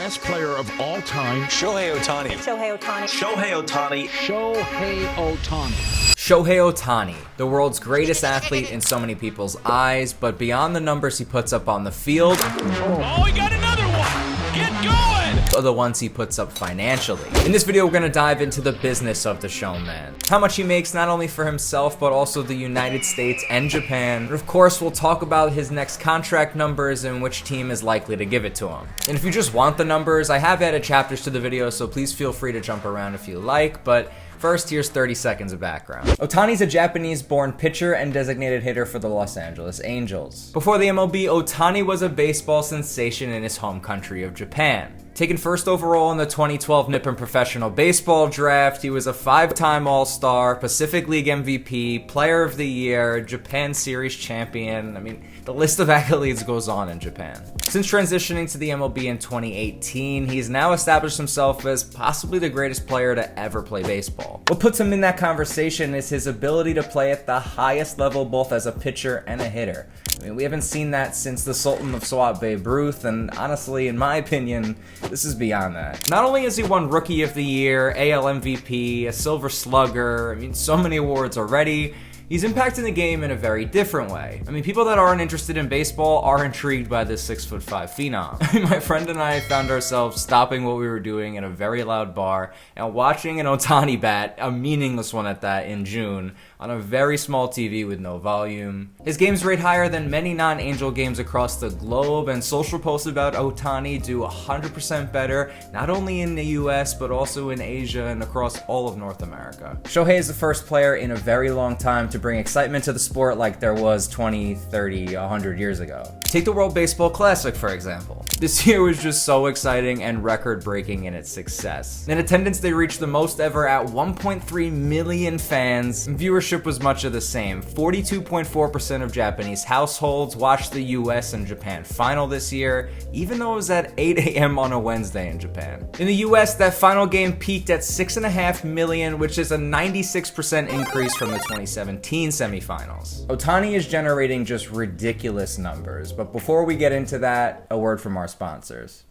best player of all time, Shohei Ohtani. Shohei Ohtani. Shohei Ohtani. Shohei Ohtani. Shohei Ohtani, the world's greatest athlete in so many people's eyes, but beyond the numbers he puts up on the field, Oh, he got another one! Get going! are the ones he puts up financially. In this video, we're gonna dive into the business of the showman. How much he makes not only for himself, but also the United States and Japan. And of course, we'll talk about his next contract numbers and which team is likely to give it to him. And if you just want the numbers, I have added chapters to the video, so please feel free to jump around if you like, but first, here's 30 seconds of background. Ohtani's a Japanese-born pitcher and designated hitter for the Los Angeles Angels. Before the MLB, Ohtani was a baseball sensation in his home country of Japan. Taken first overall in the 2012 Nippon Professional Baseball Draft, he was a 5-time All-Star, Pacific League MVP, Player of the Year, Japan Series champion. I mean, the list of accolades goes on in Japan. Since transitioning to the MLB in 2018, he's now established himself as possibly the greatest player to ever play baseball. What puts him in that conversation is his ability to play at the highest level both as a pitcher and a hitter. I mean, we haven't seen that since the Sultan of Swat, Babe Ruth, and honestly, in my opinion, this is beyond that. Not only has he won Rookie of the Year, AL MVP, a Silver Slugger, I mean, so many awards already, he's impacting the game in a very different way. I mean, people that aren't interested in baseball are intrigued by this 6'5" phenom. I mean, my friend and I found ourselves stopping what we were doing in a very loud bar and watching an Ohtani bat, a meaningless one at that, in June, on a very small TV with no volume. His games rate higher than many non-Angel games across the globe, and social posts about Ohtani do 100% better, not only in the US, but also in Asia and across all of North America. Shohei is the first player in a very long time to bring excitement to the sport like there was 20, 30, 100 years ago. Take the World Baseball Classic, for example. This year was just so exciting and record-breaking in its success. In attendance, they reached the most ever at 1.3 million fans, and viewership was much of the same. 42.4% of Japanese households watched the US and Japan final this year, even though it was at 8 a.m. on a Wednesday in Japan. In the US, that final game peaked at 6.5 million, which is a 96% increase from the 2017 semifinals. Ohtani is generating just ridiculous numbers, but before we get into that, a word from our sponsors.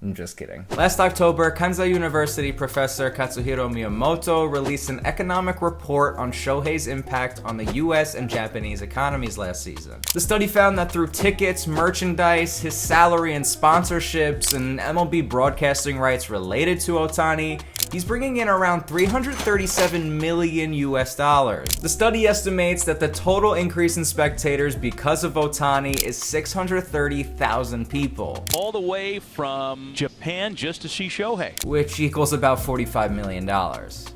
I'm just kidding. Last October, KANSAI University professor Katsuhiro Miyamoto released an economic report on Shohei's impact on the US and Japanese economies last season. The study found that through tickets, merchandise, his salary and sponsorships, and MLB broadcasting rights related to Ohtani, he's bringing in around $337 million US. The study estimates that the total increase in spectators because of Ohtani is 630,000 people. All the way from Japan just to see Shohei. Which equals about $45 million.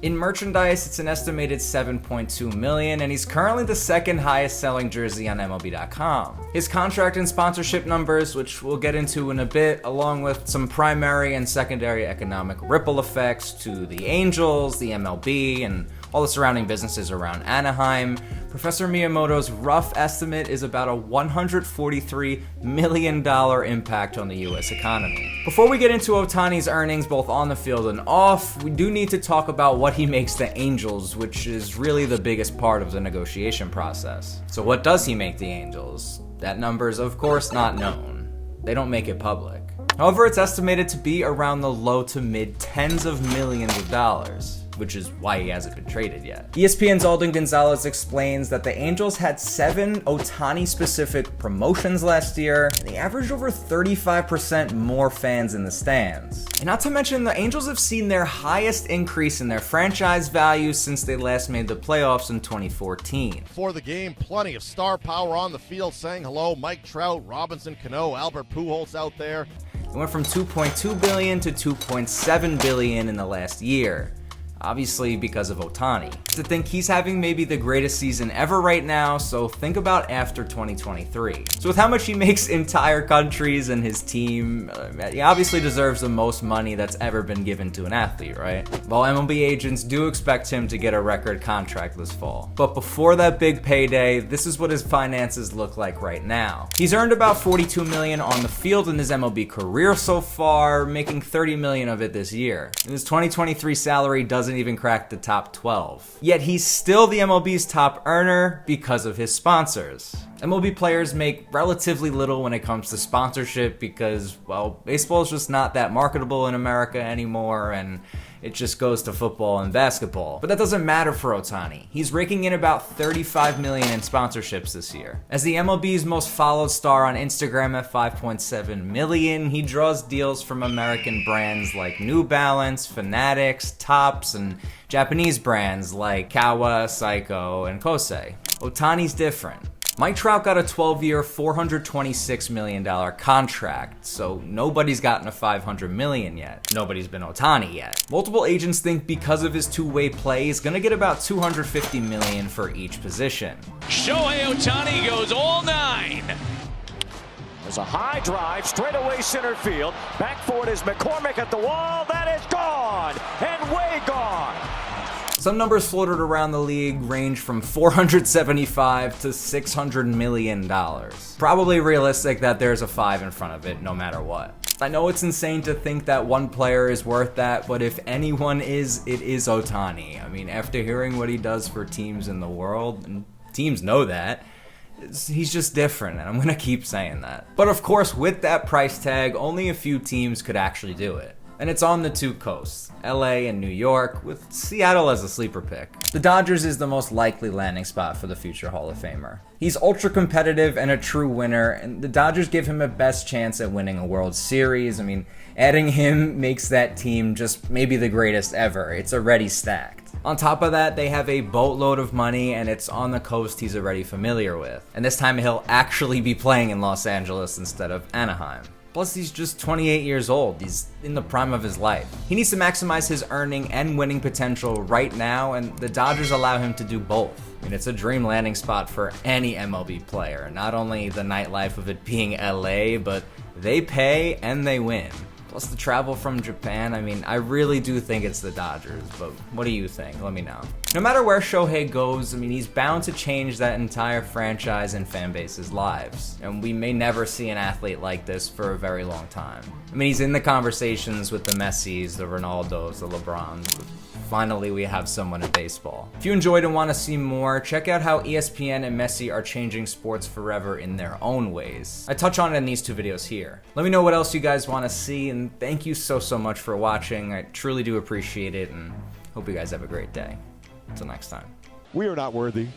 In merchandise, it's an estimated $7.2 million, and he's currently the second highest selling jersey on MLB.com. His contract and sponsorship numbers, which we'll get into in a bit, along with some primary and secondary economic ripple effects to the Angels, the MLB, and all the surrounding businesses around Anaheim, Professor Miyamoto's rough estimate is about a $143 million impact on the US economy. Before we get into Ohtani's earnings both on the field and off, we do need to talk about what he makes the Angels, which is really the biggest part of the negotiation process. So what does he make the Angels? That number is of course not known. They don't make it public. However, it's estimated to be around the low to mid tens of millions of dollars, which is why he hasn't been traded yet. ESPN's Alden Gonzalez explains that the Angels had 7 Ohtani-specific promotions last year, and they averaged over 35% more fans in the stands. And not to mention, the Angels have seen their highest increase in their franchise value since they last made the playoffs in 2014. Before the game, plenty of star power on the field saying hello. Mike Trout, Robinson Cano, Albert Pujols out there. It went from $2.2 billion to $2.7 billion in the last year. Obviously because of Ohtani. To think he's having maybe the greatest season ever right now, so think about after 2023. So with how much he makes entire countries and his team, he obviously deserves the most money that's ever been given to an athlete, right? While MLB agents do expect him to get a record contract this fall. But before that big payday, this is what his finances look like right now. He's earned about $42 million on the field in his MLB career so far, making $30 million of it this year. And his 2023 salary doesn't even crack the top 12. Yet he's still the MLB's top earner because of his sponsors. MLB players make relatively little when it comes to sponsorship because, well, baseball is just not that marketable in America anymore, and it just goes to football and basketball. But that doesn't matter for Ohtani. He's raking in about $35 million in sponsorships this year. As the MLB's most followed star on Instagram at 5.7 million, he draws deals from American brands like New Balance, Fanatics, Topps, and Japanese brands like Kawa, Seiko, and Kosei. Ohtani's different. Mike Trout got a 12-year, $426 million contract, so nobody's gotten a $500 million yet. Nobody's been Ohtani yet. Multiple agents think because of his two-way play, he's gonna get about $250 million for each position. Shohei Ohtani goes all 9. There's a high drive, straightaway center field. Back for it is McCormick at the wall. That is gone and way gone. Some numbers floated around the league range from $475 to $600 million. Probably realistic that there's a 5 in front of it, no matter what. I know it's insane to think that one player is worth that, but if anyone is, it is Ohtani. I mean, after hearing what he does for teams in the world, and teams know that, he's just different, and I'm gonna keep saying that. But of course, with that price tag, only a few teams could actually do it. And it's on the two coasts, LA and New York, with Seattle as a sleeper pick. The Dodgers is the most likely landing spot for the future Hall of Famer. He's ultra competitive and a true winner, and the Dodgers give him a best chance at winning a World Series. I mean, adding him makes that team just maybe the greatest ever. It's already stacked. On top of that, they have a boatload of money, and it's on the coast he's already familiar with. And this time he'll actually be playing in Los Angeles instead of Anaheim. Plus, he's just 28 years old. He's in the prime of his life. He needs to maximize his earning and winning potential right now, and the Dodgers allow him to do both. I mean, it's a dream landing spot for any MLB player. Not only the nightlife of it being LA, but they pay and they win. Plus the travel from Japan, I mean, I really do think it's the Dodgers, but what do you think? Let me know. No matter where Shohei goes, I mean, he's bound to change that entire franchise and fan base's lives. And we may never see an athlete like this for a very long time. I mean, he's in the conversations with the Messis, the Ronaldos, the LeBrons. Finally, we have someone in baseball. If you enjoyed and want to see more, check out how ESPN and Messi are changing sports forever in their own ways. I touch on it in these two videos here. Let me know what else you guys want to see, and thank you so much for watching. I truly do appreciate it, and hope you guys have a great day. Until next time. We are not worthy.